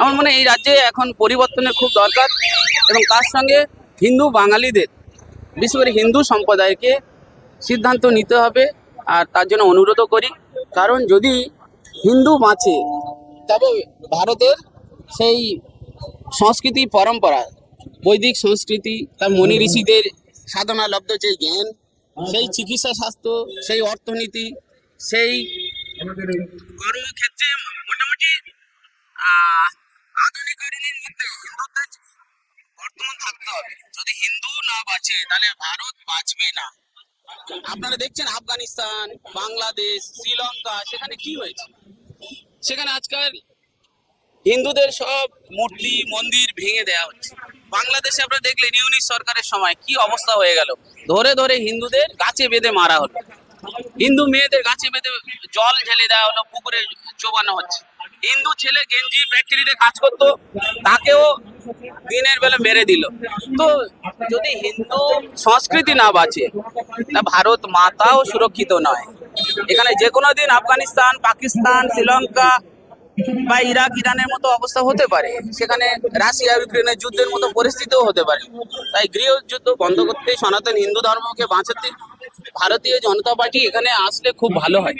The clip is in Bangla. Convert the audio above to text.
আমার মনে হয় এই রাজ্যে এখন পরিবর্তনের খুব দরকার, এবং তার সঙ্গে হিন্দু বাঙালিদের, বিশেষ করে হিন্দু সম্প্রদায়কে সিদ্ধান্ত নিতে হবে। আর তার জন্য অনুরোধও করি, কারণ যদি হিন্দু বাঁচে তবে ভারতের সেই সংস্কৃতি পরম্পরা, বৈদিক সংস্কৃতি, তার মনি ঋষিদের সাধনা লব্ধ যে জ্ঞান, সেই চিকিৎসা স্বাস্থ্য, সেই অর্থনীতি, সেই কর্মক্ষেত্রে মোটামুটি আধুনিকরণের মধ্যে হিন্দুত্বের বর্তমান থাকতে হবে। যদি হিন্দু না বাঁচে তাহলে ভারত বাঁচবে না। আপনারা দেখছেন আফগানিস্তান, বাংলাদেশ, শ্রীলঙ্কা, সেখানে কি হয়েছে? সেখানে আজকাল হিন্দুদের সব মূর্তি মন্দির ভেঙে দেওয়া হচ্ছে। বাংলাদেশে আপনারা দেখলেন ইউনিশ সরকারের সময় কি অবস্থা হয়ে গেল, ধরে ধরে হিন্দুদের গাছে বেঁধে মারা হলো, হিন্দু মেয়েদের গাছে বেঁধে জল ঢেলে দেওয়া হলো, পুকুরে চোবানো হচ্ছে। হিন্দু ছেলে গেঞ্জি ফ্যাক্টরিতে কাজ করতো, তাকেও দিনের বেলা মেরে দিল। তো যদি হিন্দু সংস্কৃতি না বাঁচে তা ভারত মাতাও সুরক্ষিত নয়। এখানে যে কোনো দিন আফগানিস্তান, পাকিস্তান, শ্রীলঙ্কা বা ইরাক ইরানের মতো অবস্থা হতে পারে, সেখানে রাশিয়া ইউক্রেনের যুদ্ধের মতো পরিস্থিতিও হতে পারে। তাই গৃহযুদ্ধ বন্ধ করতে, সনাতন হিন্দু ধর্মকে বাঁচাতে ভারতীয় জনতা পার্টি এখানে আসলে খুব ভালো হয়।